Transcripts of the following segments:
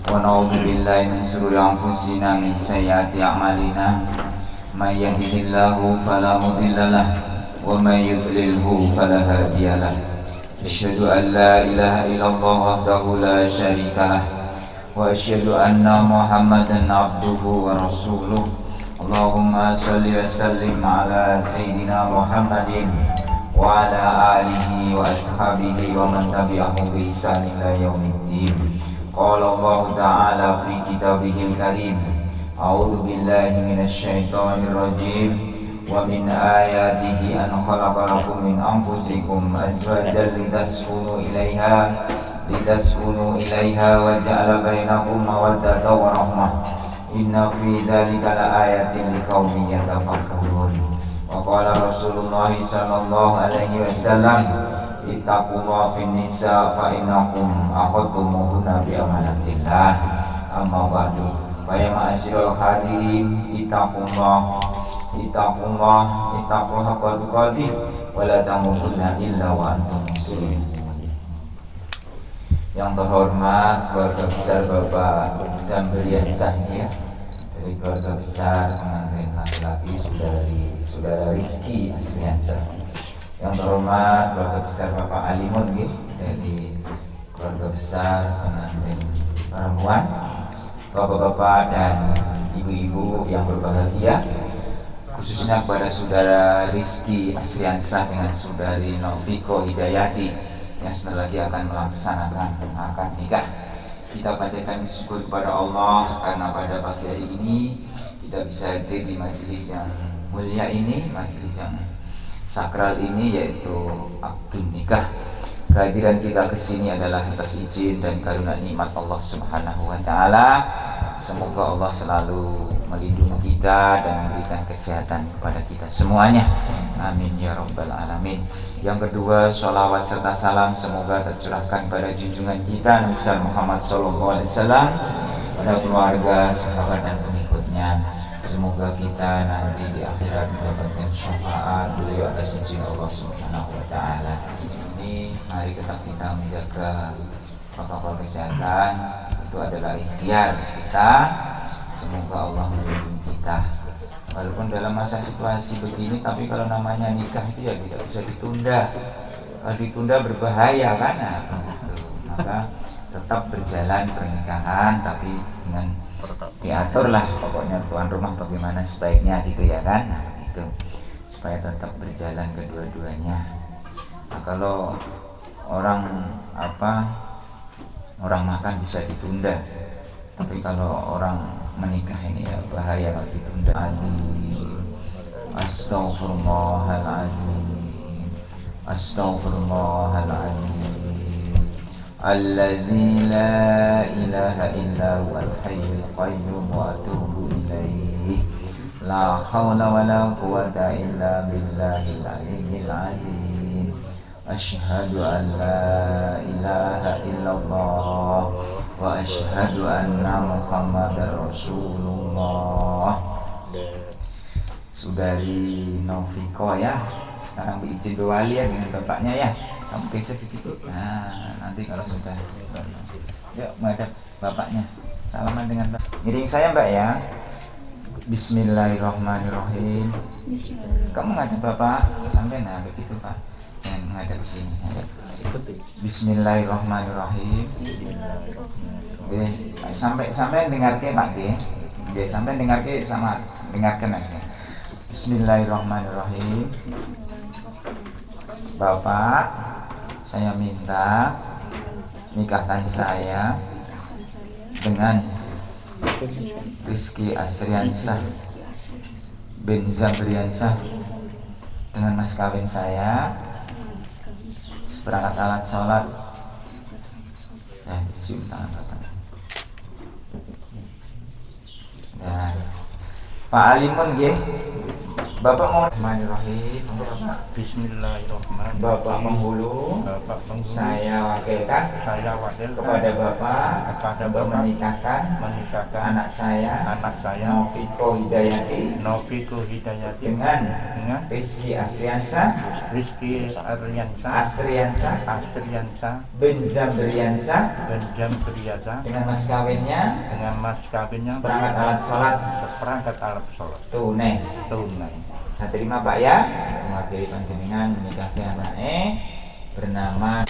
ونعوذ بالله من شرور أنفسنا من سيئات أعمالنا من يهده الله فلا مضل له ومن يضلله فلا هادي له أشهد أن لا إله إلا الله وحده لا شريك له وأشهد أن محمدا عبده ورسوله اللهم صل وسلم على سيدنا محمد وعلى آله وأصحابه ومن تبعهم بإحسان إلى يوم الدين. قال الله تعالى في كتابه الكريم أعوذ بالله من الشيطان الرجيم ومن آياته أن خلق لكم من أنفسكم أزواجا لتسكنوا إليها وجعل بينكم مودة ورحمة إن في ذلك لآيات لقوم يتفكرون. وقال رسول الله صلى الله عليه وسلم ittaqu Allah fin nisa fa innakum akhadtumuhunna bi amanatillah. Amma ba'du, fa ya ma'asyiral hadirin, ittaqullah haqqa tuqatih wa la tamutunna illa wa antum muslimun. Yang terhormat keluarga besar Bapak Zambrian Sahya dari keluarga besar pengantin laki-laki saudara Rizky Asriansyah. Yang terhormat keluarga besar Bapak Alimun dari keluarga besar pengantin perempuan, bapak-bapak dan ibu-ibu yang berbahagia, khususnya kepada saudara Rizky Asriansyah dengan saudari Noviko Hidayati yang sebentar lagi akan melaksanakan akad nikah. Kita panjatkan syukur kepada Allah karena pada pagi hari ini kita bisa hadir di majelis yang mulia ini, majelis yang sakral ini, yaitu akad nikah. Kehadiran kita ke sini adalah atas izin dan karunia nikmat Allah Subhanahu wa taala. Semoga Allah selalu melindungi kita dan memberikan kesehatan kepada kita semuanya. Amin ya rabbal alamin. Yang kedua, sholawat serta salam semoga tercurahkan pada junjungan kita Nabi Muhammad sallallahu alaihi wasallam, pada keluarga, sahabat dan pengikutnya. Semoga kita nanti di akhirat mendapatkan syafaat beliau atas izin Allah Subhanahu wa taala. Ini mari tetap kita menjaga protokol kesehatan, itu adalah ikhtiar kita. Semoga Allah melindungi kita. Walaupun dalam masa situasi begini, tapi kalau namanya nikah itu ya tidak bisa ditunda. Kalau ditunda berbahaya kan? Maka tetap berjalan pernikahan, tapi dengan diaturlah pokoknya tuan rumah bagaimana sebaiknya gitu ya kan, nah begitu supaya tetap berjalan kedua-duanya. Nah kalau orang makan bisa ditunda, tapi kalau orang menikah ini ya bahaya kalau ditunda. Astaghfirullahaladzim alladzi la ilaha illa huwal hayyul qayyum wa atubu ilaihi la haula wala quwwata illa billahil aliyyil azim. Asyhadu an la ilaha illallah wa asyhadu anna muhammadar rasulullah. Saudari Noviko ya, sekarang berizin berwali ya dengan bapaknya ya. Kamu geser sedikit. Nah, nanti kalau sudah yuk menghadap bapaknya. Salaman dengan bapak. Ngiring saya Mbak ya. Bismillahirrahmanirrahim. Kamu menghadap bapak sampai nah begitu Pak. Jangan menghadap sini. Bismillahirrahmanirrahim. Oke, sampai dengar ke Pak nggih. Nggih, sampai dengar ke sama dengarkan aja. Bismillahirrahmanirrahim. Bapak, saya minta nikahkan saya dengan Rizky Asriansyah bin Zambriansyah dengan mas kawin saya seperangkat alat sholat. Cium tangan Bapak. Nah, Pak Alimun nggih, Bapak mau Bismillahirrahmanirrahim. Bapak. Bismillahirrahmanirrahim. Bapak penghulu, saya wakilkan kepada Bapak untuk menikahkan anak saya Noviko Hidayati dengan Rizky Asriansah bin Zambriansah dengan mas kawinnya seperangkat alat sholat tunai. Saya terima Pak ya, mewakili panjenengan menikahkan anaknya bernama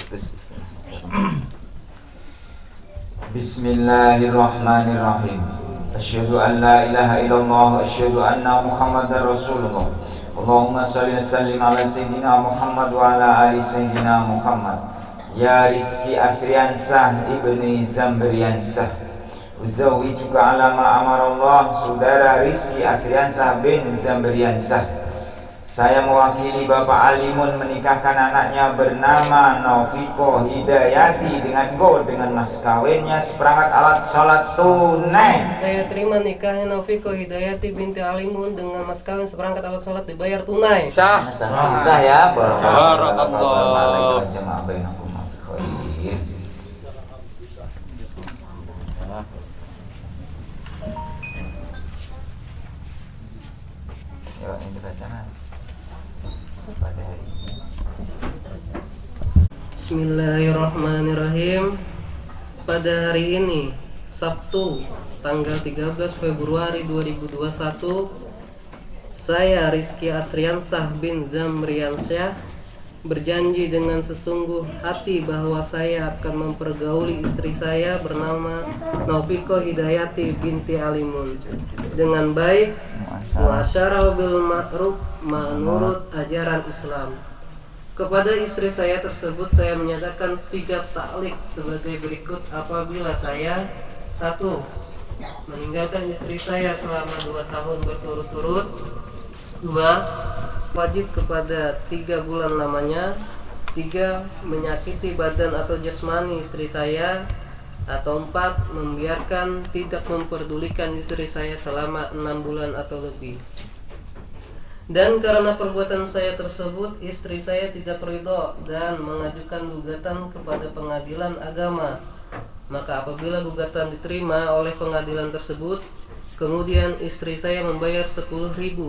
Bismillahirrahmanirrahim. Asyhadu an la ilaha illallah wa asyhadu anna Muhammadar Rasulullah. Allahumma shalli wa sallim ala sayyidina Muhammad wa ala ali sayyidina Muhammad. Ya Rizky Asriansah ibni Zambriansah, Uzawijuka ala ma amarallah, saudara Rizky Asriansah bin Zambriansah. Saya mewakili Bapak Alimun menikahkan anaknya bernama Noviko Hidayati dengan mas kawinnya seperangkat alat sholat tunai. Saya terima nikahnya Noviko Hidayati binti Alimun dengan mas kawin seperangkat alat sholat dibayar tunai. Sah ya. Barakallahu. Yuk, ini dibaca Mas. Pada hari ini. Bismillahirrahmanirrahim. Pada hari ini, Sabtu, tanggal 13 Februari 2021, saya Rizky Asriansah bin Zambriansah berjanji dengan sesungguh hati bahwa saya akan mempergauli istri saya bernama Noviko Hidayati binti Alimun dengan baik, muasyarah bil ma'ruf menurut ajaran Islam. Kepada istri saya tersebut saya menyatakan sikap taklik sebagai berikut apabila saya: 1. Meninggalkan istri saya selama 2 tahun berturut-turut. 2. Wajib kepada 3 bulan lamanya. 3. Menyakiti badan atau jasmani istri saya. Atau 4. Membiarkan tidak memperdulikan istri saya selama 6 bulan atau lebih. Dan karena perbuatan saya tersebut, istri saya tidak ridho dan mengajukan gugatan kepada pengadilan agama. Maka apabila gugatan diterima oleh pengadilan tersebut, kemudian istri saya membayar Rp10.000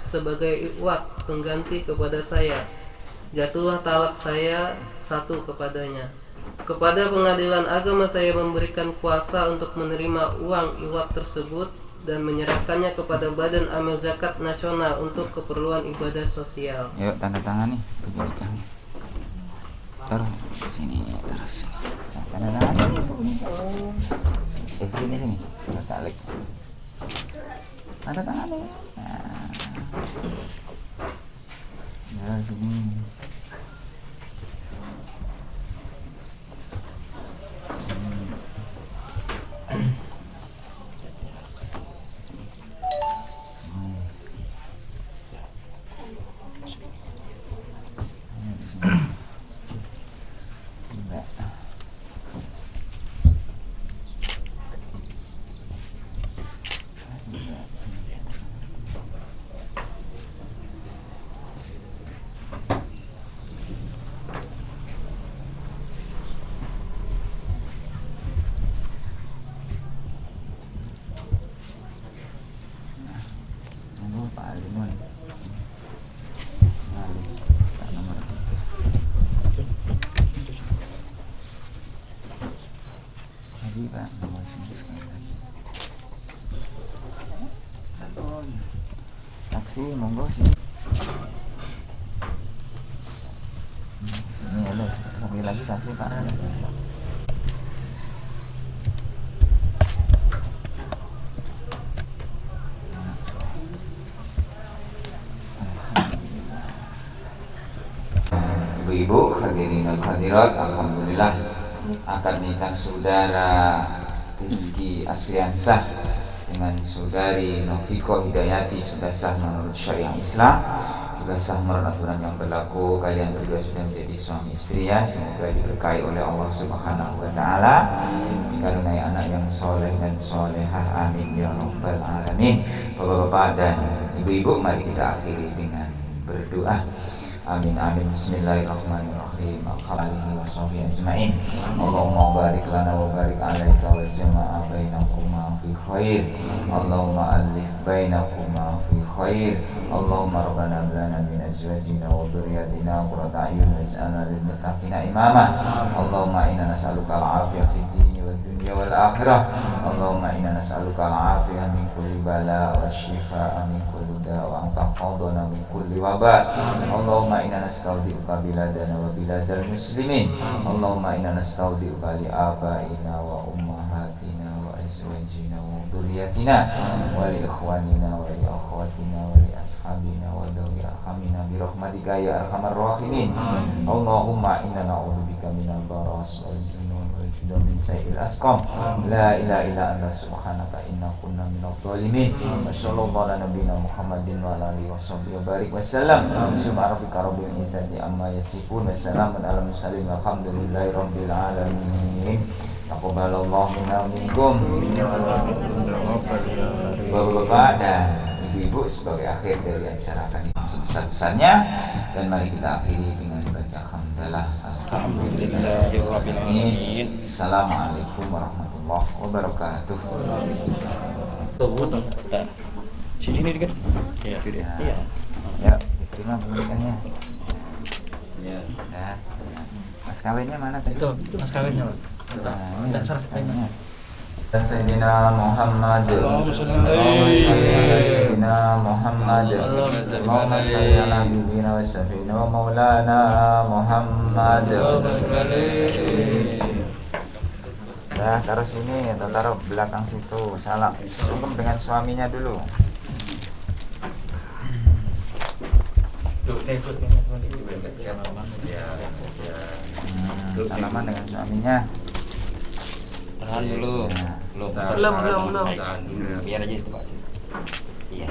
sebagai iwak pengganti kepada saya, jatuhlah talak saya 1 kepadanya. Kepada pengadilan agama saya memberikan kuasa untuk menerima uang iwak tersebut dan menyerahkannya kepada Badan Amil Zakat Nasional untuk keperluan ibadah sosial. Yuk, tanda tangan nih. Taruh sini, taruh sini. Tanda tangan. Sini. Sudah tarik. Tanda tangan nih. Nah, sini. Pak Alimun. Tak nomor. Tadi Pak nomor sini sekali lagi. Saksi monggo sini. Ini ada sekali lagi saksi Pak. Ibu-ibu, hadirin dan hadirat, alhamdulillah akad nikah saudara Rizky Asriansah dengan saudari Noviko Hidayati sudah sah menurut syariat Islam. sudah sah menurut aturan yang berlaku, kalian berdua sudah menjadi suami istri ya. Semoga diberkahi oleh Allah Subhanahu wa taala, dikaruniai anak yang soleh dan solehah, amin ya rabbal alamin. Bapak-bapak dan ibu-ibu, mari kita akhiri dengan berdoa. Amin amin. Bismillahirrahmanirrahim. Alhamdulillahi wa sahbihi ajma'in. Allahumma barik lana wa barik alaika wa jama'a bainakuma fi khair. Allahumma alif bainakuma fi khair. Allahumma rabbana lana min azwajina wa dhurriyyatina qurrata a'yun waj'alna lil muttaqina imama. Allahumma inna nas'aluka al-'afiyah fid dini wad dunya wal akhirah. Allahumma inna nas'aluka al-'afiyah min kulli bala wa shifaa'a min kulli da' wa anqadhana min kulli waba. Allahumma inna nastaudi'uka biladana wa biladal muslimin. Allahumma inna nastaudi'uka li abaina wa ummahatina wa azwajina wa dhurriyyatina wa li ikhwanina wa li akhwatina wa li ashabina wa dawi arhamina bi rahmatika ya arhamar rahimin. Allahumma inna na'udzubika minal baras wal junun wal kidam min sayyil asqam. La ilaha illa anta subhanaka inna kunna minadh dhalimin. Wa sallallahu ala nabiyyina Muhammadin wa ala alihi washabbihi wa barik wasallam. Subhana rabbika rabbil izzati amma yasifun wa salamun alal mursalin walhamdulillahi rabbil alamin. Taqabbalallahu minna wa minkum. Bapak-bapak dan ibu-ibu, sebagai akhir dari acara kali ini sebesar-besarnya, dan mari kita akhiri dengan baca hamdalah. Alhamdulillahirabbil alamin. Assalamualaikum warahmatullahi wabarakatuh. Sini dikit. Iya. Iya. Ya, diterima pernikahannya. Ya. Nah, mas kawinnya mana tadi? Itu mas kawinnya, Pak. Minta sertifikatnya. Sayyidina Muhammad, Allahumma shalli ala Sayyidina Muhammad, Allahumma shalli ala nabiyyina wa syafi'ina wa maulana Muhammad. Nah, taruh sini atau taruh belakang situ. Salam sungkem dengan suaminya dulu. Salaman dengan suaminya. Tahan dulu. Belum. Tahan dulu. Biar aja itu, Pak. Iya.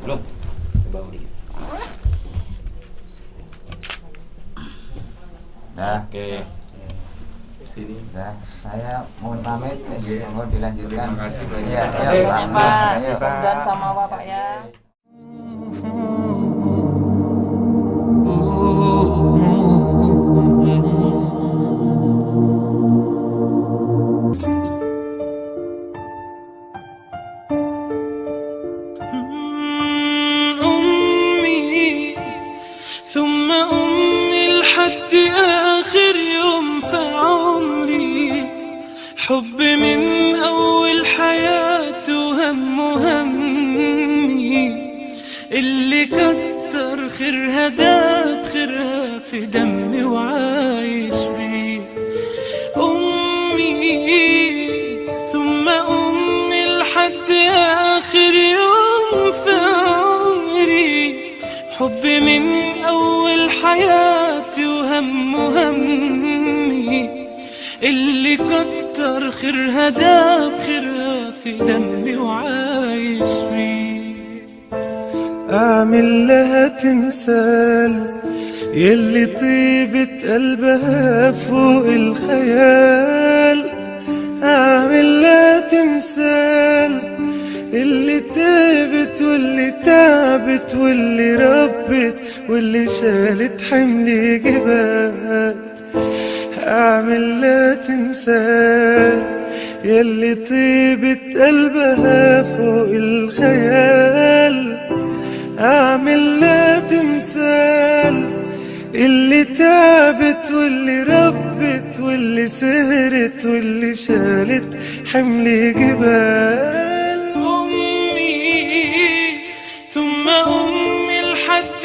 Belum. Ke bawah dikit. Nah, Oke. nah, saya mohon pamit. Mau dilanjutkan. Terima kasih banyak. Iya, Terima kasih iya, banyak, Pak. Ayo. Dan sama Bapak ya. أمي ثم أمي لحد آخر يوم في عمري، حب من أول حياته وهم همي، اللي كتر خيرها داب خيرها في دمي وعايش بيه. أمي ثم أمي لحد آخر يوم في عمري، حب من أول حياتي وهم همي، اللي كتر خيرها داب خيرها في دمي وعايش بيه. أعمل لها تمثال يلي طيبة قلبها فوق الخيال، أعمل لها تمثال اللي تعبت واللي تعبت واللي ربت واللي شالت حمل جبال، أعمل لها تمثال يلي طيبة قلبها فوق الخيال، أعمل لها تمثال اللي تعبت واللي ربت واللي سهرت واللي شالت حمل جبال. أمي ثم أمي لحد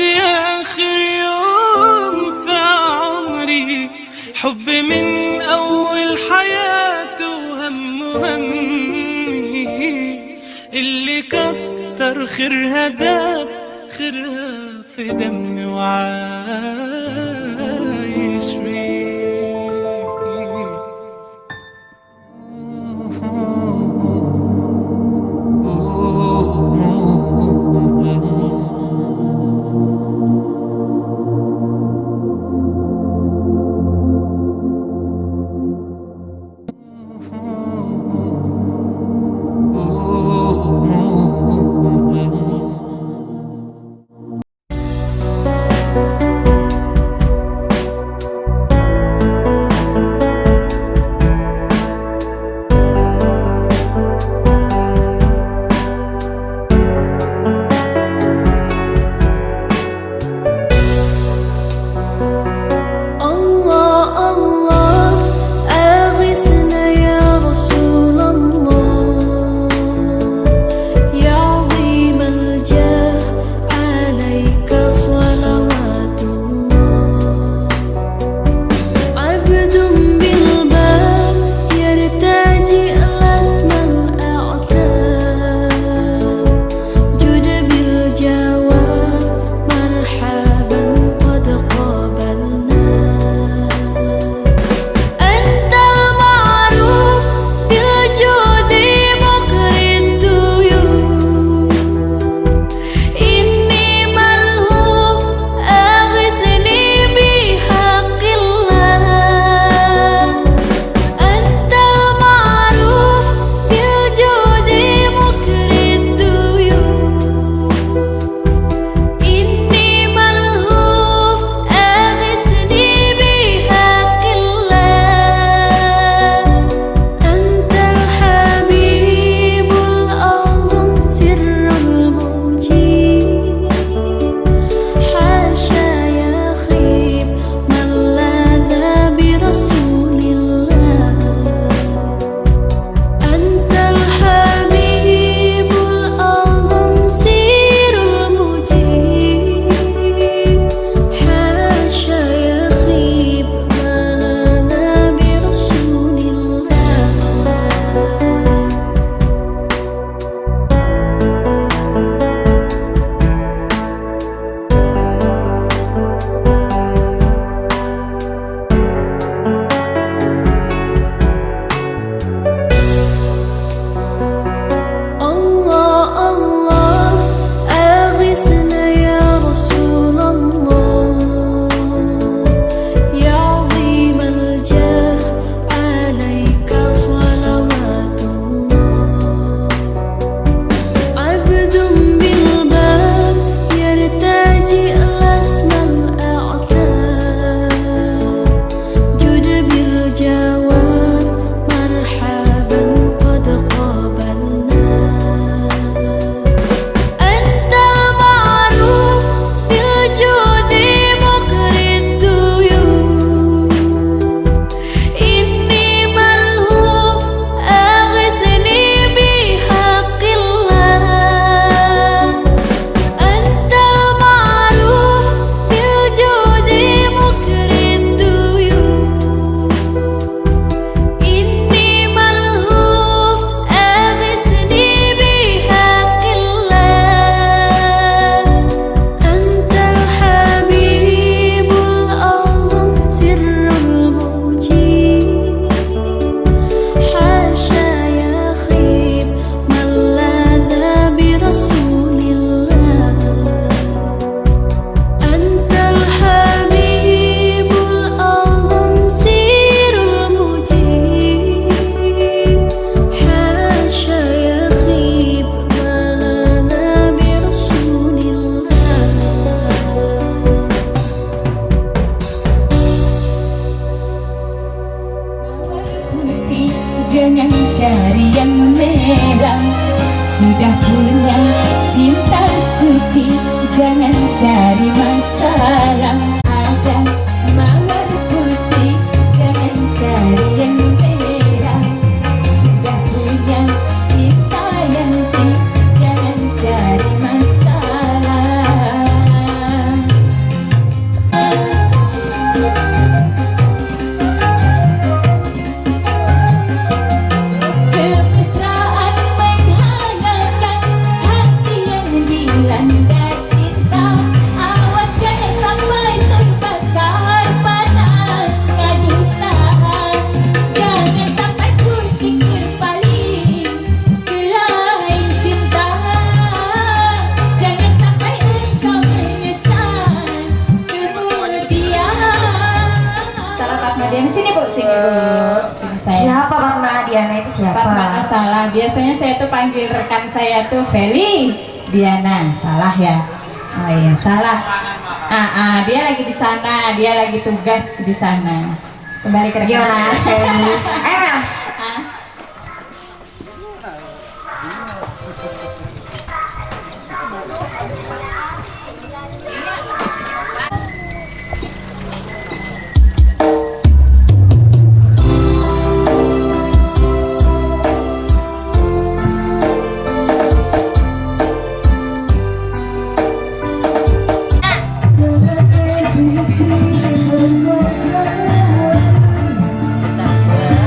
آخر يوم في عمري، حب من أول حياته وهم همي، اللي كتر خيرها داب خيرها في دمي وعايش بيه. jangan cari yang merah. Sudah punya cinta suci, jangan cari masalah. Ada mawar putih, jangan cari yang merah. Sudah punya cinta yanti, jangan cari masalah. Kemesraan menghangatkan hati yang dilanda cinta. Awas jangan sampai terbakar panasnya dusta. Jangan sampai putih berpaling ke lain cinta. Jangan sampai engkau menyesal kemudian. Salah Pak Madiana, sini Bu, sini dulu. Sini saya. Siapa Pak Madiana itu siapa? Pak maaf salah. Biasanya saya tuh panggil rekan saya tuh Feli Diana. Salah ya? Oh iya, salah. Dia lagi di sana, dia lagi tugas di sana. Kembali ke rekan Gimana? saya. Mel. Sampai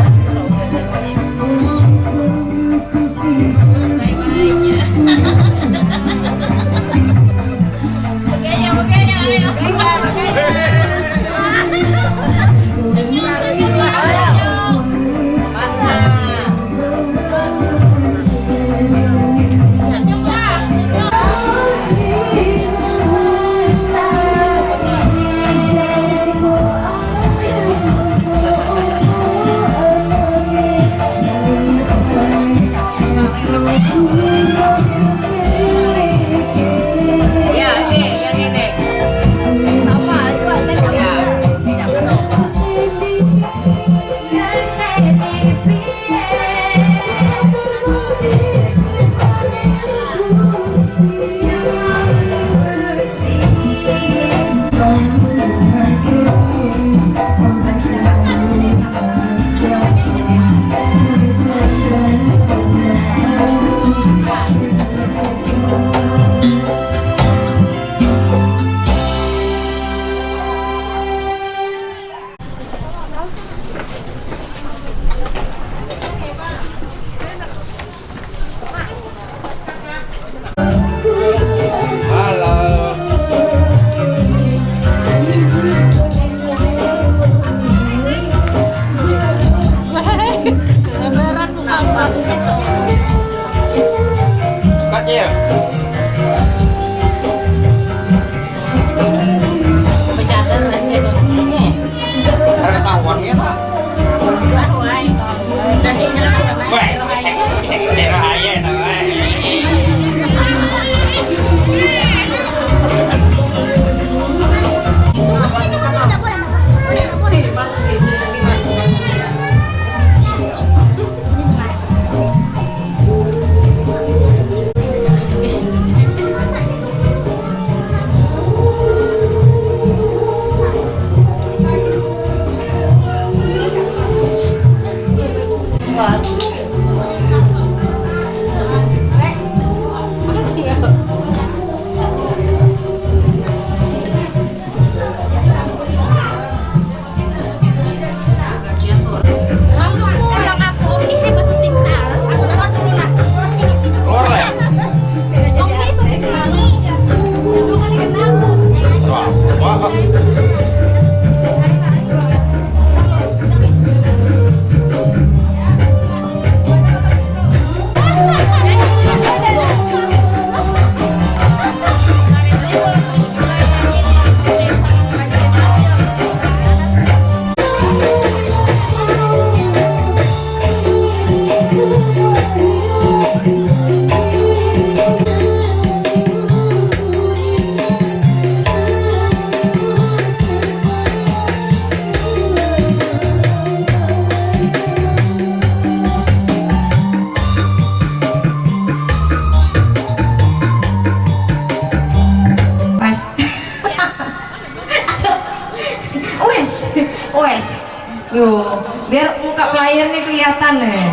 air nih kelihatan nih.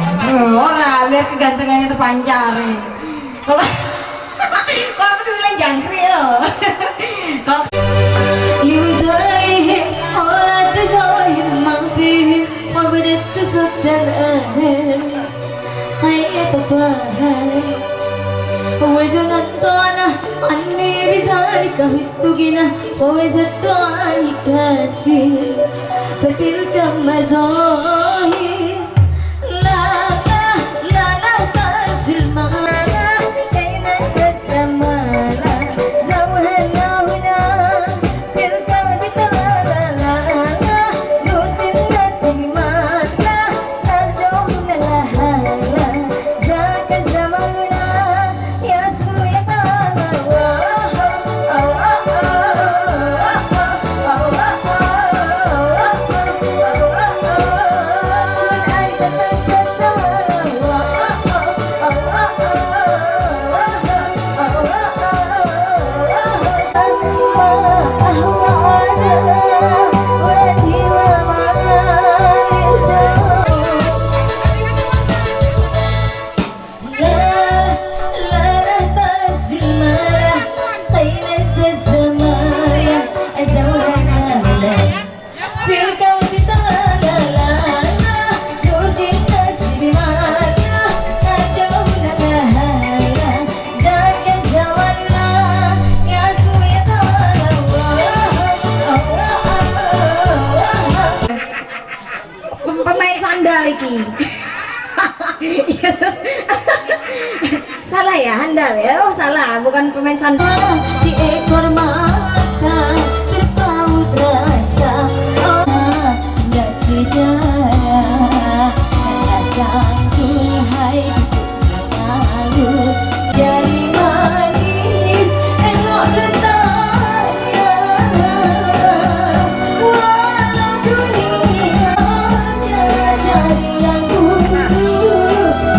Ora biar kegantengannya terpancar nih. Kalau kalau aku dibilang jangkrik loh. Kalau لوزارهم حولت زايد من فيهم وبدت تسكسر الأهل خيط فاهل وجنت أنا عني بذلك هست غنى ووجدت عني كاسر فتلك المظاهر لا لا لا لا تنسى المعنى كي نزدد زمانا زوهنا هنا في القلب تلالا نرد الناس بمعنى نرجوهن لهانا ذاك زماننا يسهو يتعالى pemain sandal iki. Salah ya, handal ya. Oh salah, bukan pemain sandal. di ekor mata berpaut rasa hingga sejarah hanya jantung hai malu jari manis elok letaknya walau dunia jari yang dulu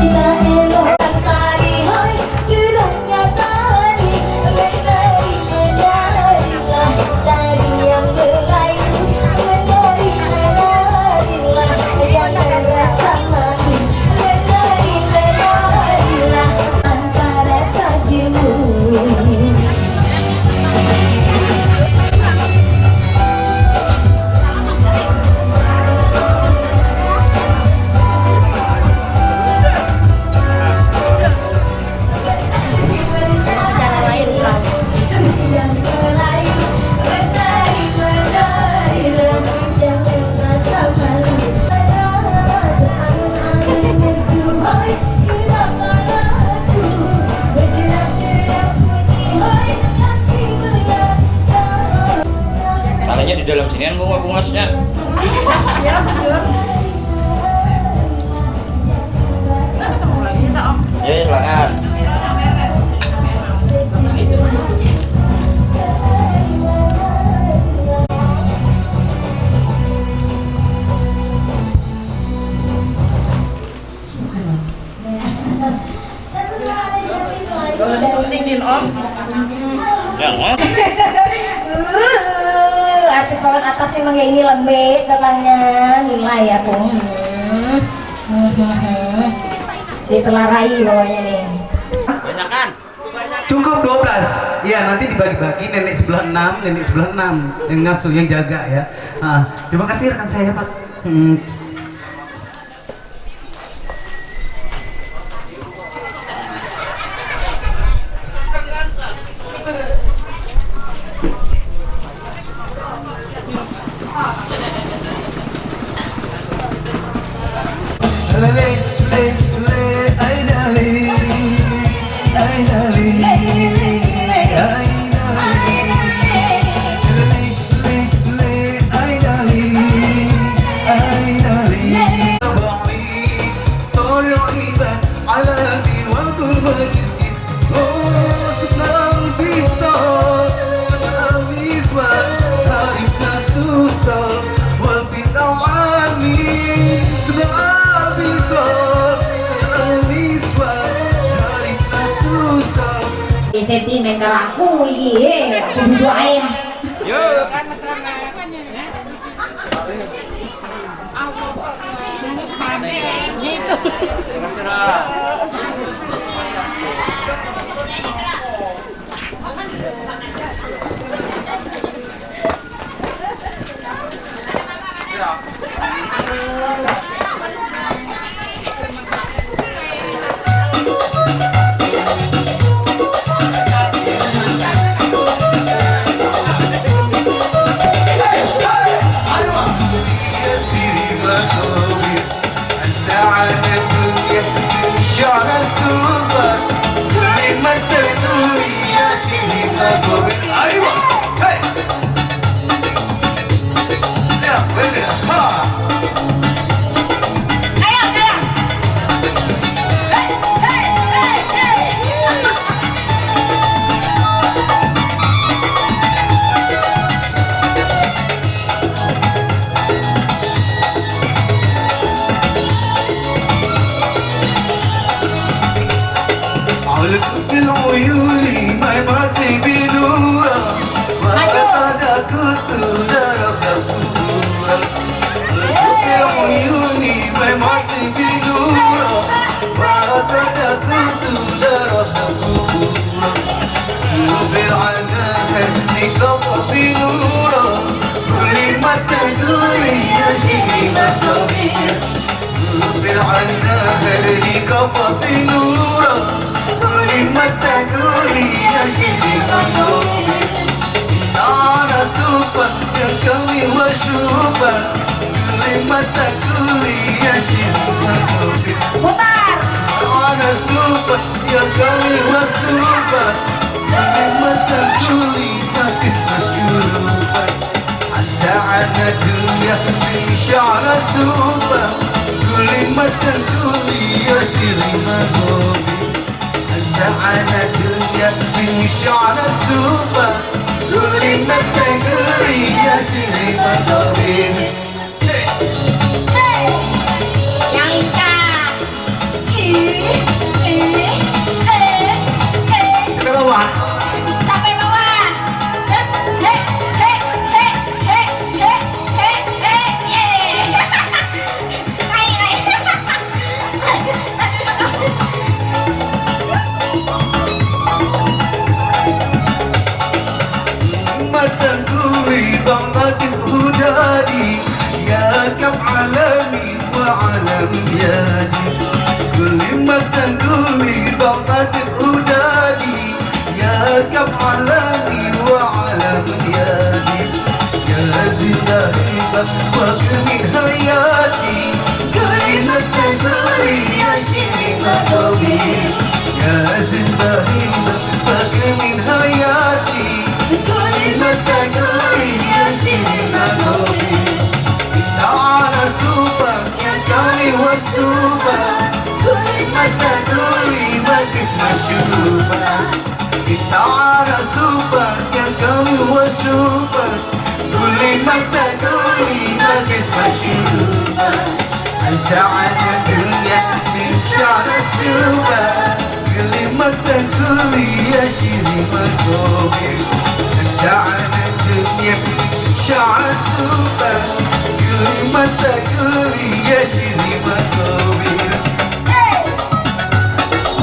kita elok tari hai jurangnya tari menari menarilah tari yang melayu menari menarilah jangan rasa malu menari menarilah antara sajimu. Yang melayu menari menarilah jangan rasa malu hai hilangkan aku bergerak-gerak bunyi hai hati menyatakan Tanahnya di dalam sinian bunga-bungasnya. Ya, betul. Ya, silakan. Jangan. Artis papan atas memang ya ini lembek datangnya nilai aku. Ditelarai bawahnya nih. Banyak kan? Cukup 12. Iya, nanti dibagi-bagi nenek sebelah 6, nenek sebelah 6 yang ngasuh yang jaga ya. Terima kasih rekan saya, Pak. Sentimen karo aku iki, aku duduk ae. Yuk. Aku Gitu.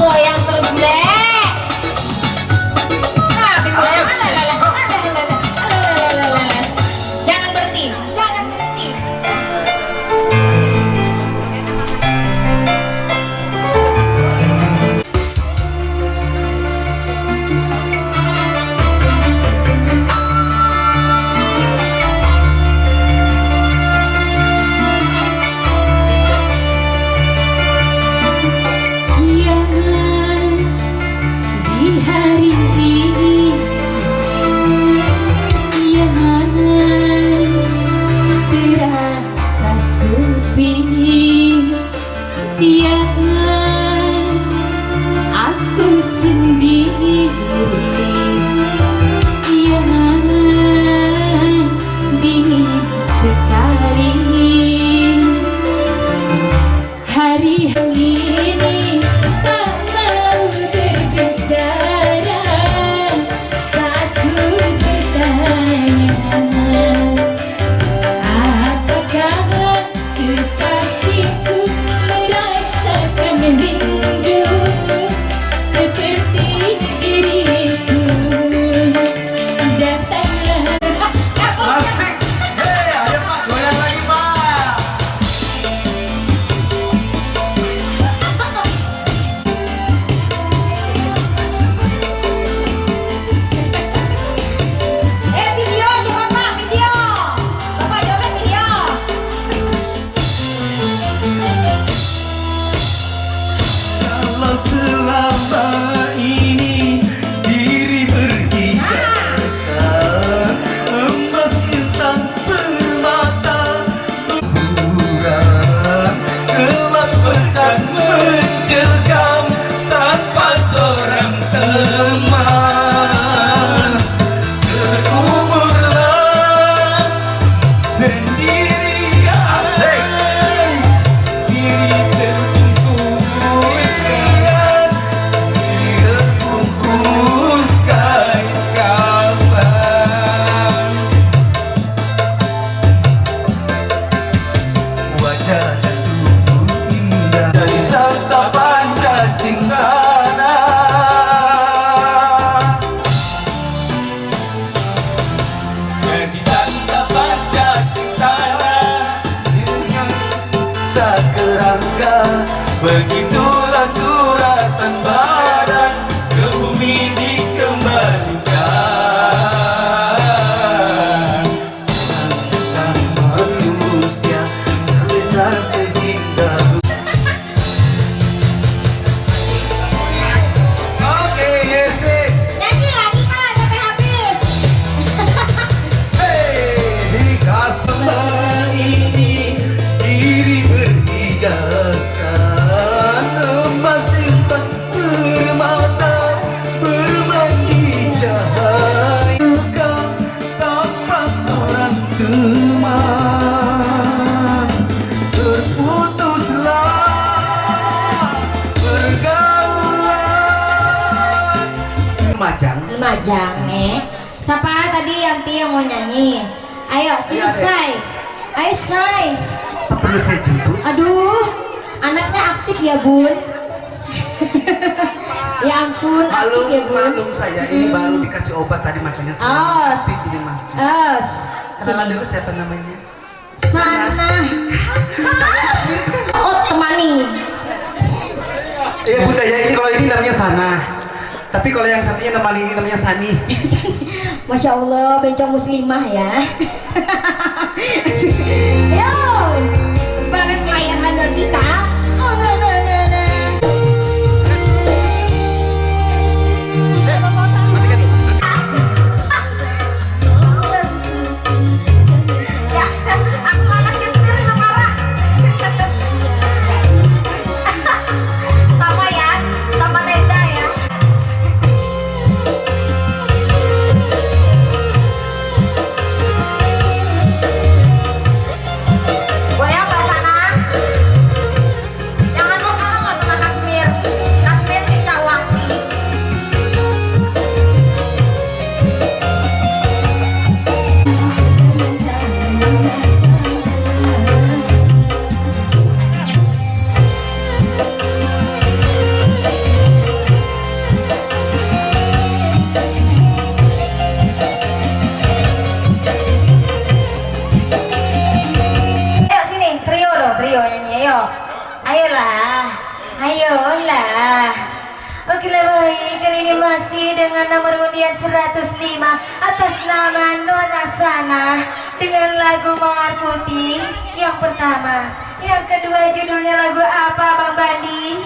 Goyang terus Blek. Nah, goyang. Jangan berhenti, jangan berhenti. Apakah kekasihku merasa serangga. Begitulah suratan badan ke bumi dikembalikan. Tentang manusia terdengar sehingga. Oke, yes, Nyanyi lagi Kak sampai habis. di kasur ini diri berhiaskan emas simpan permata berbagi cahaya tanpa seorang teman. Terputuslah pergaulan. Lumajang. Lumajang nih. Siapa tadi Yanti yang mau nyanyi? Ayo sini Say. Ayo Say. Apa perlu saya jemput? Aduh, anaknya aktif ya Bun. Ya ampun, aktif ya Bun. Malum saya ini baru dikasih obat tadi makanya saya Os. aktif ini mas. Os. Kenalan dulu siapa namanya? Sana. Oh, temani. Iya bunda ya, ini kalau ini namanya Sana. Tapi kalau yang satunya namanya ini namanya Sani. Masya Allah, bencong muslimah ya. Yo, bareng pelayanan kita. Oh, no, no, no, no. Ya, aku makan sendiri sama Ra. Sama ya, sama Neza ya. Goyang Mbak Sana. Jangan mau kalah nggak sama Kasmir. Kasmir bisa wangi. Ayo sini, trio dong, trio nyanyi, ayo. Ayolah, ayolah. Okelah baik, kali ini masih dengan nomor undian 105 atas nama Nona Sana dengan lagu Mawar Putih yang pertama. Yang kedua judulnya lagu apa Bang Bandi?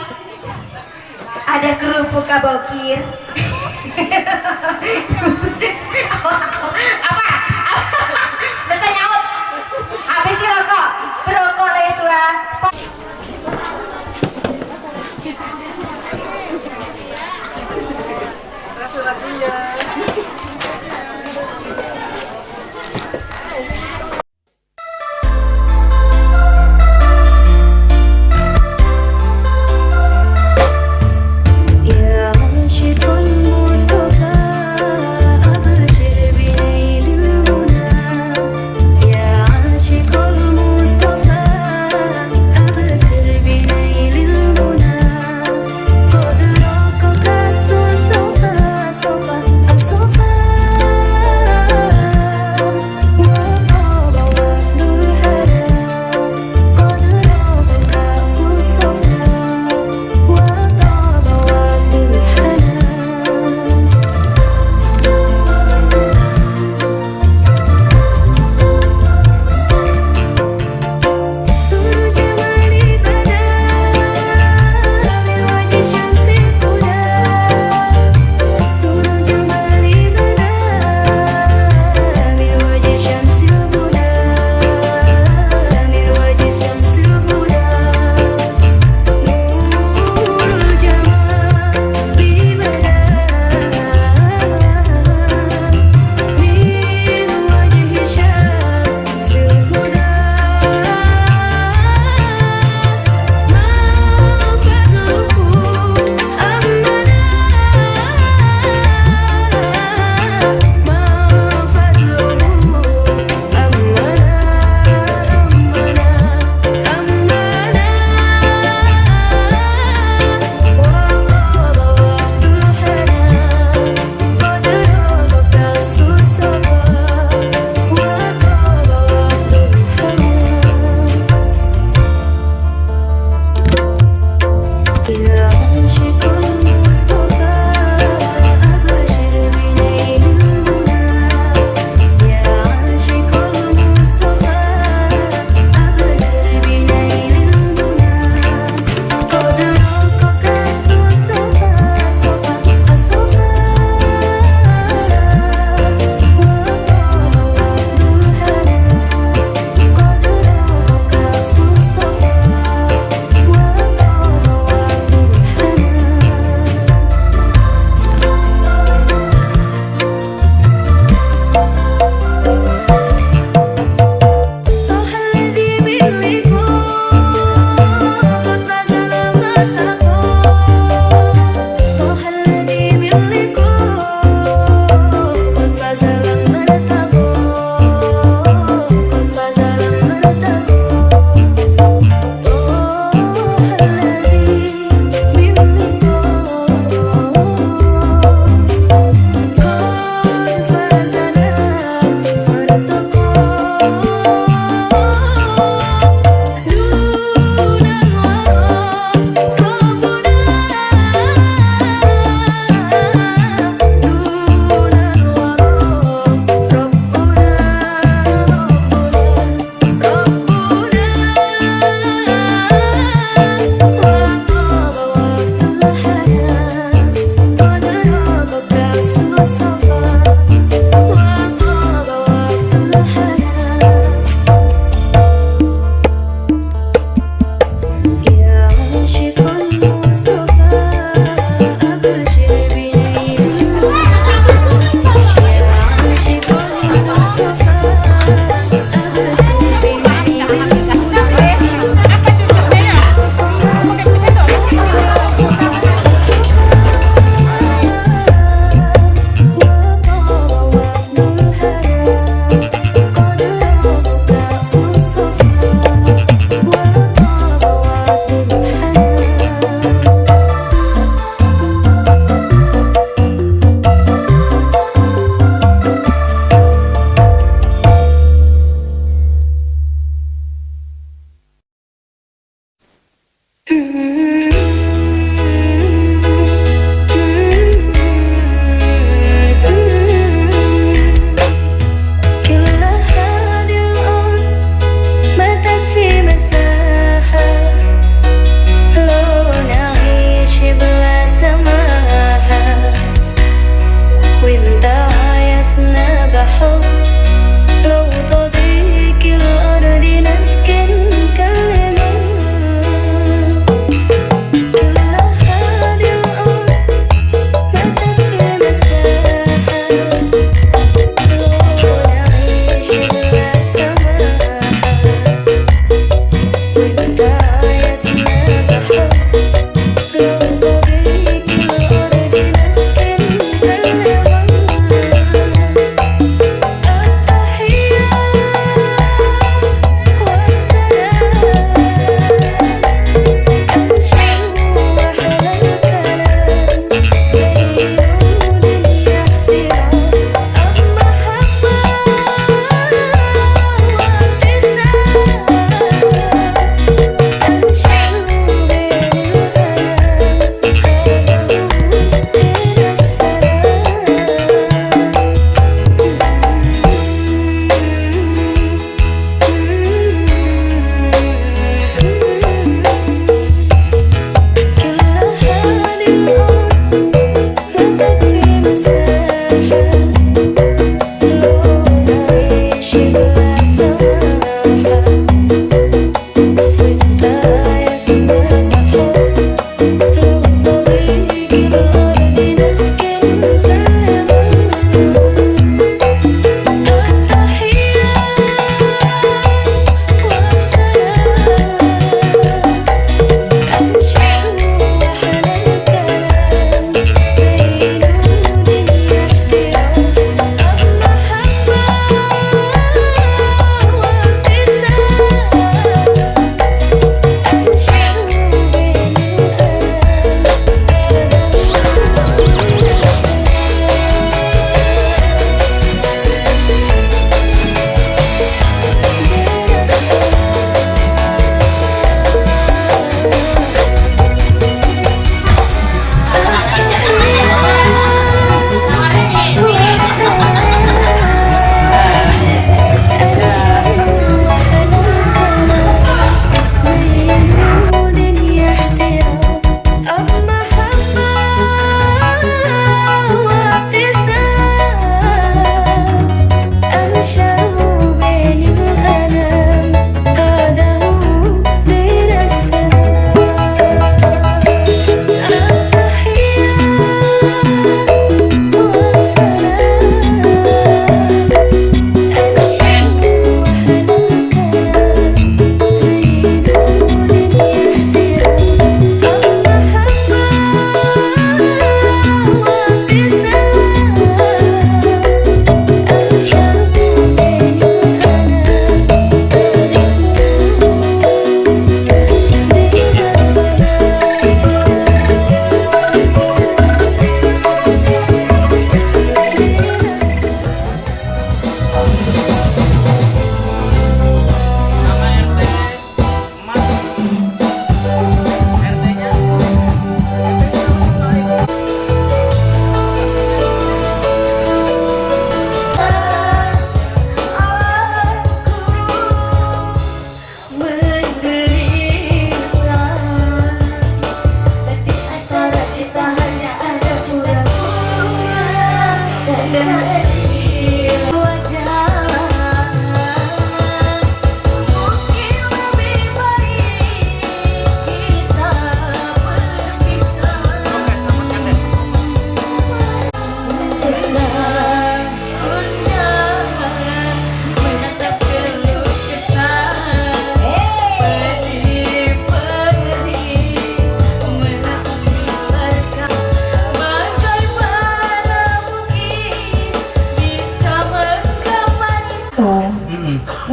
Ada kerupuk kabokir. Apa? Bisa nyaut. Habis sih rokok. Berokok lah itu ah. يا عاشق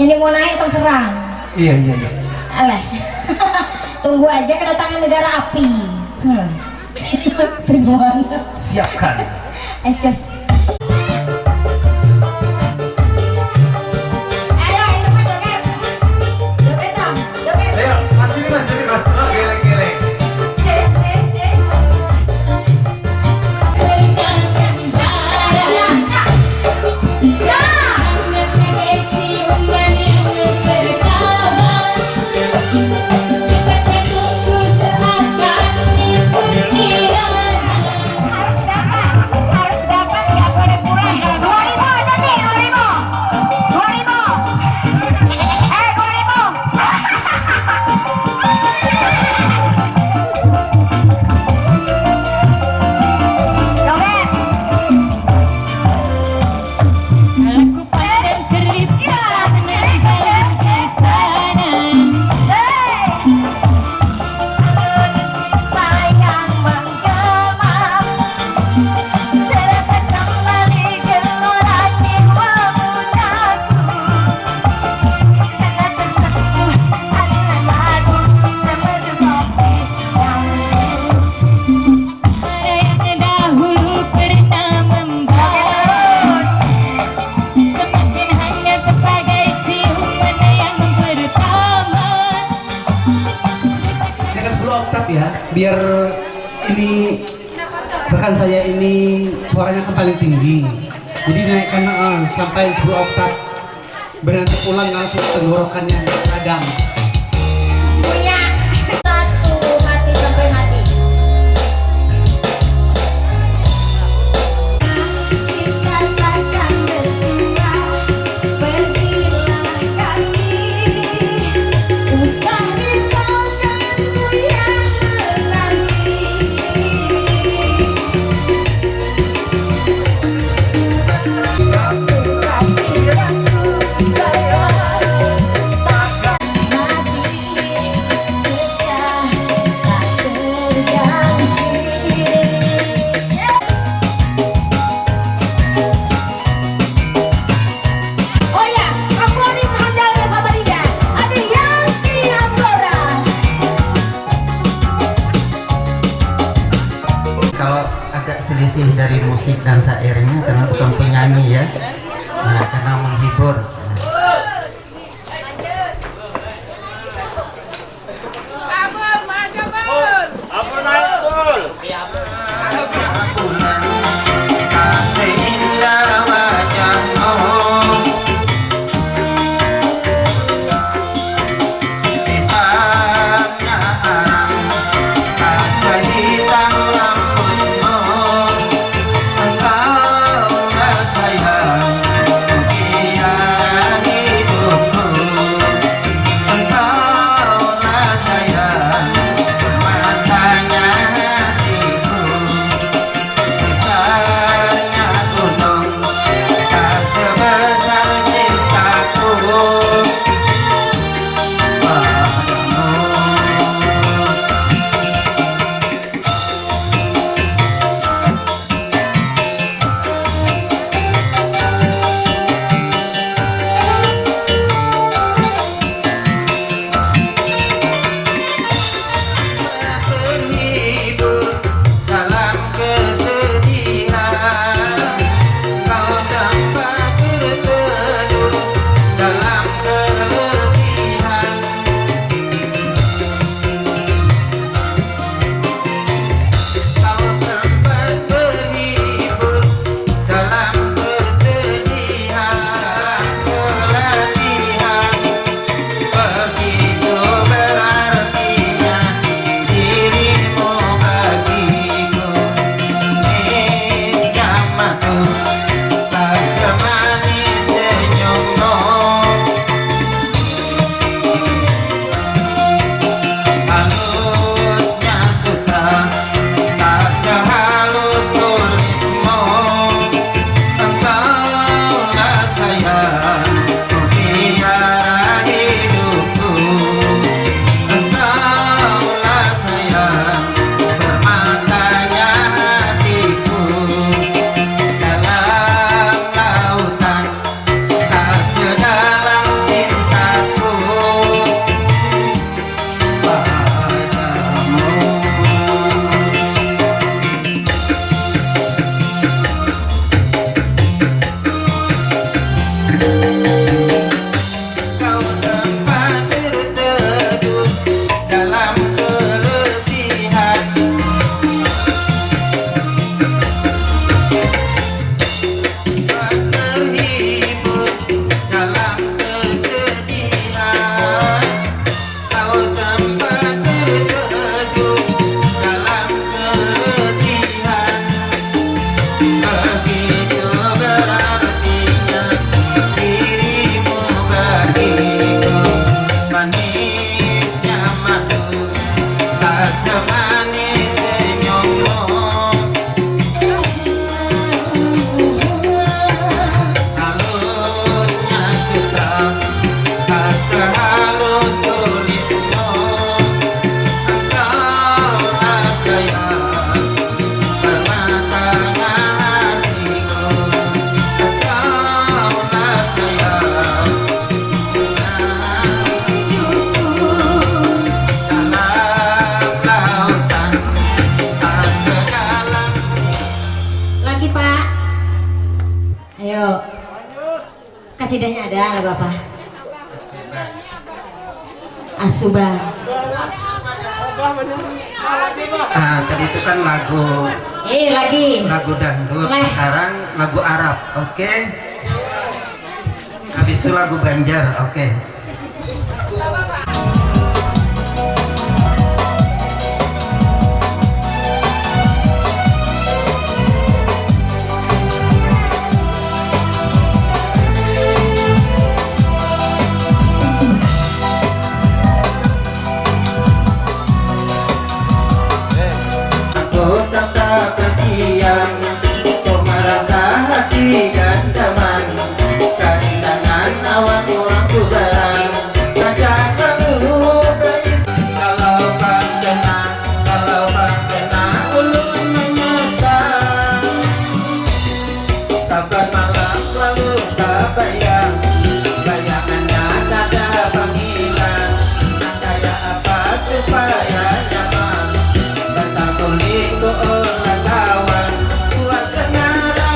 Ini mau naik atau serang? Iya, iya, iya. Alah. Tunggu aja kedatangan negara api. Tujuan. Siapkan. Cus. Ayo, itu mah joget. Joget dong, joget. Ayo, mas ini mas, ini mas. Oh, geleng-geleng. Harus dapat, nggak boleh kurang. 2.000 ada nih, 2.000. 2.000. 2.000. Joget. Aku pandang cerita dengan jalan ke sana. Bayang menggema, terasa kembali gelora jiwa mudaku. Karena tersentuh aliran lagu semerdu kopi Asmara yang dahulu pernah membawa semakin hangat sebagai ciuman yang pertama. Naikkan 10 oktav ya, biar ini rekan saya ini suaranya kan paling tinggi. Jadi naikkan sampai 10 oktav. Berarti pulang langsung tenggorokannya kadang. punya satu mati sampai mati. Kita takkan bersua, pergilah kasih. Usah risaukanmu yang menanti. Satu pikiranku saya takkan mati sejak tak terganti. Oh ya, favorit handalnya Samarinda, ada Yangki Amrora. Kalau agak selisih dari musik dan syairnya karena bukan penyanyi ya, nah, karena menghibur. Sayang, Lagi Pak. Ayo. Kasidahnya ada lagu apa? Asuban. Tadi itu kan lagu Lagi. dangdut, Leh. sekarang lagu Arab, oke? Habis itu lagu Banjar, oke? Aku tetap terdiam, kau merasa hati gandaman, kandangan awak orang subaran, ajak kamu beris. Kalau kena ulun menyesal, sabar malam selalu tak bayang, bayangannya tak ada panggilan, kayak apa supaya nyaman. Lingko orang kawan buat kenara.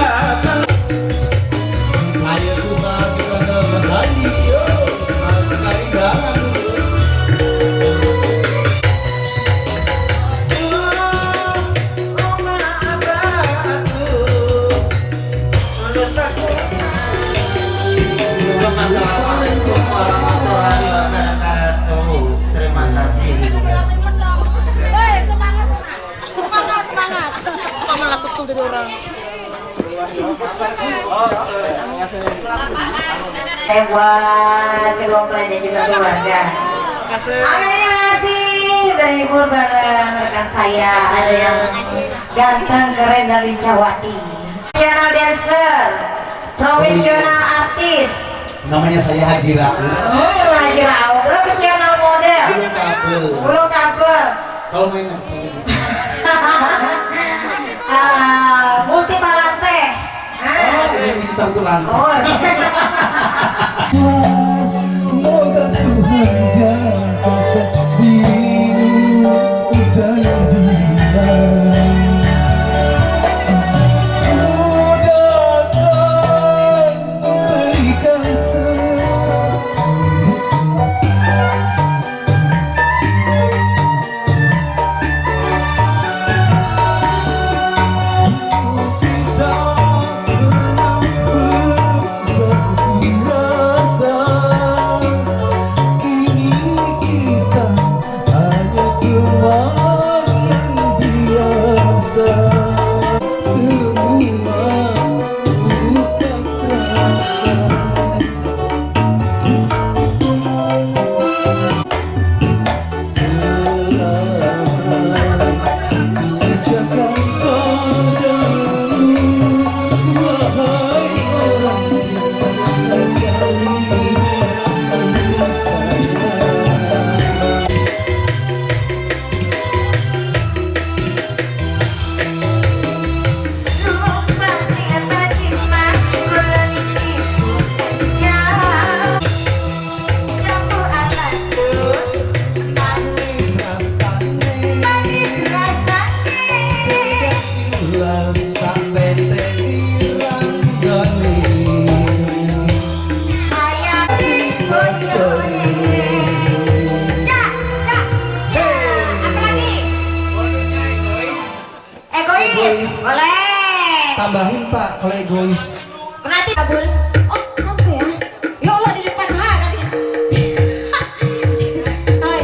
Ayo suka kita ke Mas Andi, yo kenal sekali jangan. Assalamualaikum warahmatullahi wabarakatuh. Terima kasih. Saya buat kedua mempelai dan juga keluarga. Terima kasih berhibur bareng rekan saya. Ada yang ganteng, keren dari Jawati. Profesional dancer, profesional artis. Namanya saya Haji Ra'u. Haji Ra'u, profesional model. Belum kabel. Belum kabel. Kalau main di sini bisa. Multi talente. Oh, ini di Citang Tulang. Oh, Semoga Tuhan jaga dirimu dan dia. Mudahkan memberikan Tambahin Pak, kalau egois. Nanti kabul. Oh, sampai ya. Ya Allah di depan nanti. Hai.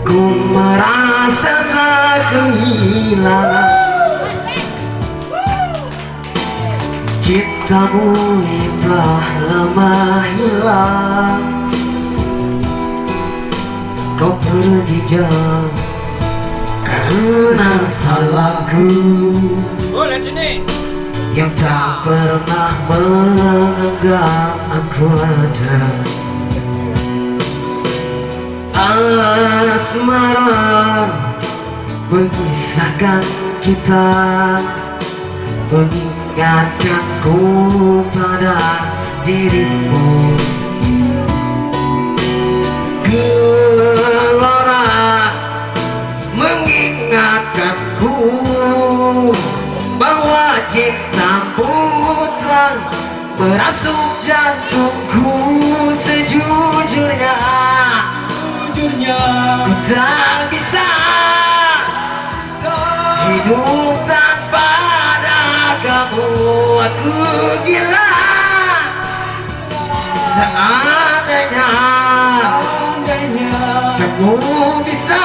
Ku merasa tak kehilangan cintamu yang telah lama hilang. kau pergi jauh karena salahku yang tak pernah menganggap aku ada. Asmara mengisahkan kita, mengingatkanku pada dirimu. Gelora mengingatkanku bahwa cintamu telah merasuk jantungku sejujurnya. Ku tak bisa hidup tanpa ada kamu. Aku gila seandainya kamu bisa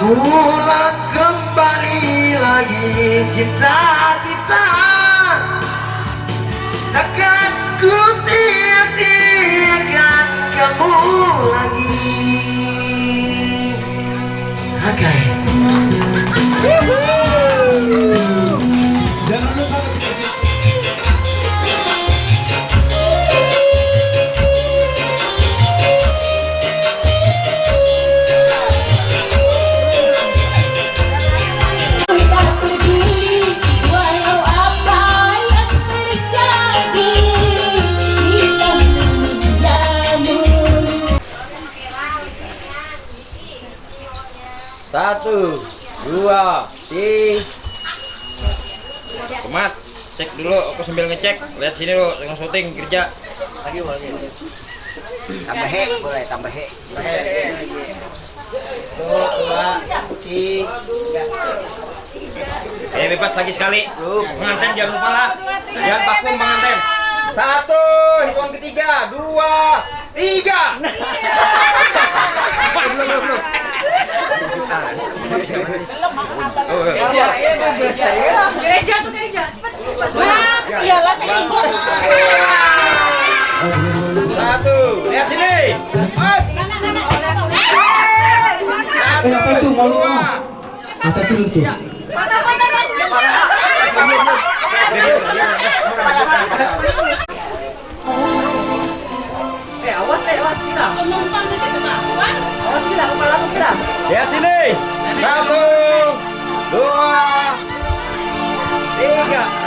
mengulang kembali lagi cinta kita. Takkan ku sia-siakan kamu lagi. Oke. Jangan lupa Tak peduli walau apa yang terjadi di duniamu. 1, 2, 3. Kemat, cek dulu, aku sambil ngecek. Lihat sini dulu, tengah syuting kerja. Tambah he, boleh tambah he. 1, 2, 3. Bebas lagi sekali. Pengantin jangan lupa lah. Jangan vakum pengantin. 1, hitungan ketiga, 2, 3. Wah, belum. Gereja tuh gereja. Wah, iyalah saya ikut. 1, lihat sini. apa itu mau lu? Mata turun tuh. Awas kira. Penumpang di situ Pak. Awas kira, kepala aku kira. Lihat sini. 1, 2, 3.